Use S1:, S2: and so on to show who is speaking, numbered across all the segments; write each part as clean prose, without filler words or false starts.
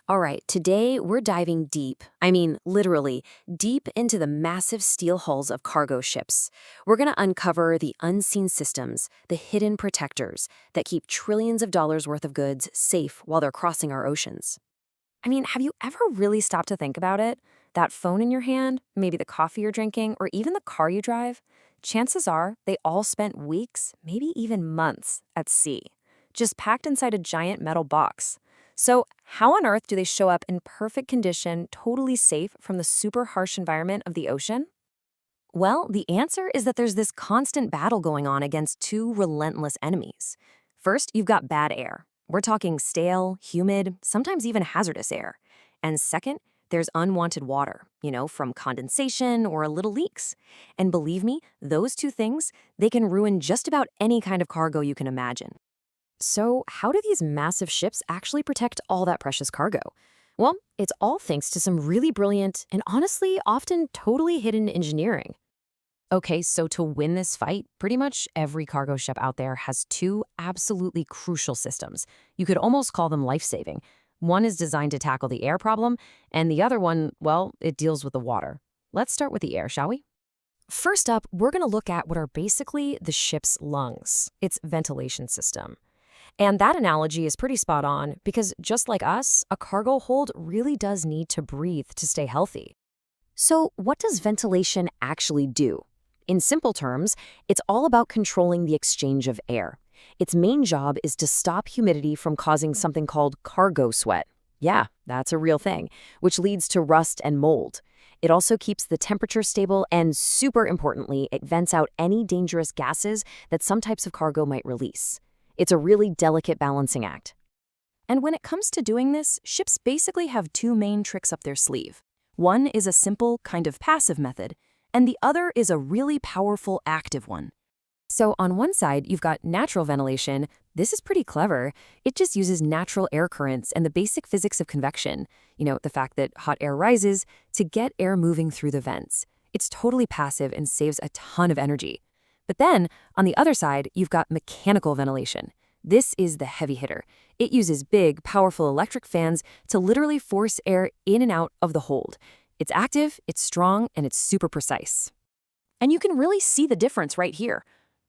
S1: All right, today we're diving deep, literally, deep into the massive steel hulls of cargo ships. We're going to uncover the unseen systems, the hidden protectors that keep trillions of dollars worth of goods safe while they're crossing our oceans. Have you ever really stopped to think about it? That phone in your hand, maybe the coffee you're drinking, or even the car you drive? Chances are they all spent weeks, maybe even months, at sea, just packed inside a giant metal box. So, how on earth do they show up in perfect condition, totally safe from the super harsh environment of the ocean? Well, the answer is that there's this constant battle going on against two relentless enemies. First, you've got bad air. We're talking stale, humid, sometimes even hazardous air. And second, there's unwanted water, from condensation or little leaks. And believe me, those two things, they can ruin just about any kind of cargo you can imagine. So, how do these massive ships actually protect all that precious cargo? Well, it's all thanks to some really brilliant and honestly often totally hidden engineering. Okay, so to win this fight, pretty much every cargo ship out there has two absolutely crucial systems. You could almost call them life-saving. One is designed to tackle the air problem, and the other one, well, it deals with the water. Let's start with the air, shall we? First up, we're going to look at what are basically the ship's lungs, its ventilation system. And that analogy is pretty spot on because just like us, a cargo hold really does need to breathe to stay healthy. So, what does ventilation actually do? In simple terms, it's all about controlling the exchange of air. Its main job is to stop humidity from causing something called cargo sweat. Yeah, that's a real thing, which leads to rust and mold. It also keeps the temperature stable and, super importantly, it vents out any dangerous gases that some types of cargo might release. It's a really delicate balancing act. And when it comes to doing this, ships basically have two main tricks up their sleeve. One is a simple, kind of passive method, and the other is a really powerful active one. So on one side, you've got natural ventilation. This is pretty clever. It just uses natural air currents and the basic physics of convection, the fact that hot air rises, to get air moving through the vents. It's totally passive and saves a ton of energy. But then, on the other side, you've got mechanical ventilation. This is the heavy hitter. It uses big, powerful electric fans to literally force air in and out of the hold. It's active, it's strong, and it's super precise. And you can really see the difference right here.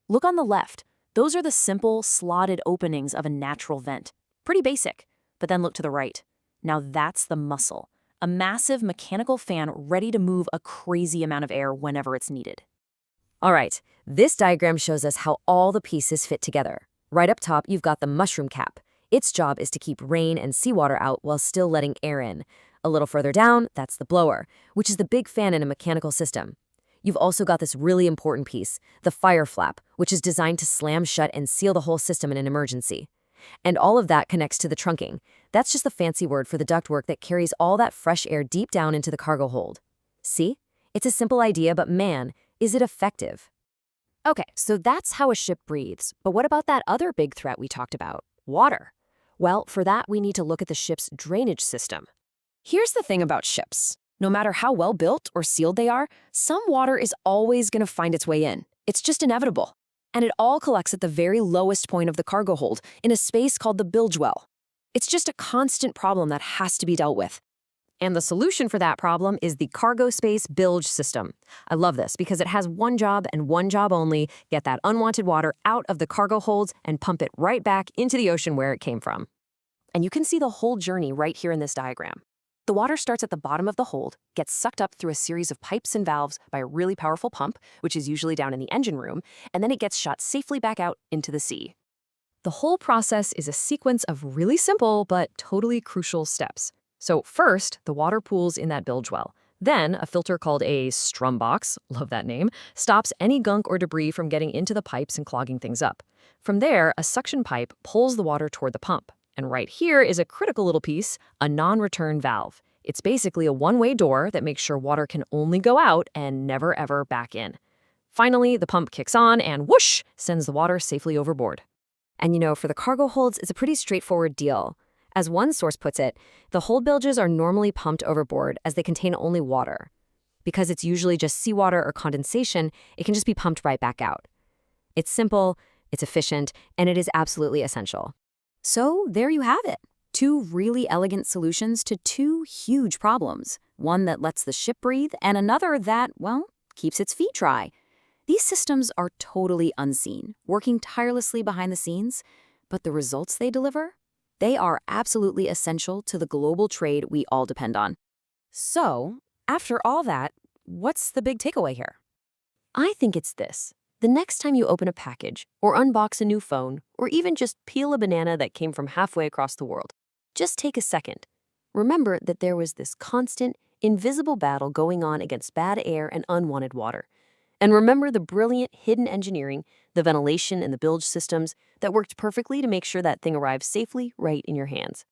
S1: Look on the left. Those are the simple, slotted openings of a natural vent. Pretty basic. But then look to the right. Now that's the muscle. A massive mechanical fan ready to move a crazy amount of air whenever it's needed. All right, this diagram shows us how all the pieces fit together. Right up top, you've got the mushroom cap. Its job is to keep rain and seawater out while still letting air in. A little further down, that's the blower, which is the big fan in a mechanical system. You've also got this really important piece, the fire flap, which is designed to slam shut and seal the whole system in an emergency. And all of that connects to the trunking. That's just the fancy word for the ductwork that carries all that fresh air deep down into the cargo hold. See? It's a simple idea, but man, is it effective. Okay, so that's how a ship breathes. But what about that other big threat we talked about? Water. Well, for that, we need to look at the ship's drainage system. Here's the thing about ships. No matter how well built or sealed they are, some water is always going to find its way in. It's just inevitable. And it all collects at the very lowest point of the cargo hold, in a space called the bilge well. It's just a constant problem that has to be dealt with. And the solution for that problem is the cargo space bilge system. I love this because it has one job and one job only: get that unwanted water out of the cargo holds and pump it right back into the ocean where it came from. And you can see the whole journey right here in this diagram. The water starts at the bottom of the hold, gets sucked up through a series of pipes and valves by a really powerful pump, which is usually down in the engine room, and then it gets shot safely back out into the sea. The whole process is a sequence of really simple but totally crucial steps. So first, the water pools in that bilge well. Then, a filter called a strum box, love that name, stops any gunk or debris from getting into the pipes and clogging things up. From there, a suction pipe pulls the water toward the pump. And right here is a critical little piece, a non-return valve. It's basically a one-way door that makes sure water can only go out and never ever back in. Finally, the pump kicks on and whoosh, sends the water safely overboard. And for the cargo holds, it's a pretty straightforward deal. As one source puts it, the hold bilges are normally pumped overboard as they contain only water. Because it's usually just seawater or condensation, it can just be pumped right back out. It's simple, it's efficient, and it is absolutely essential. So there you have it. Two really elegant solutions to two huge problems. One that lets the ship breathe, and another that, well, keeps its feet dry. These systems are totally unseen, working tirelessly behind the scenes, but the results they deliver? They are absolutely essential to the global trade we all depend on. So, after all that, what's the big takeaway here? I think it's this. The next time you open a package, or unbox a new phone, or even just peel a banana that came from halfway across the world, just take a second. Remember that there was this constant, invisible battle going on against bad air and unwanted water. And remember the brilliant hidden engineering, the ventilation and the bilge systems that worked perfectly to make sure that thing arrived safely right in your hands.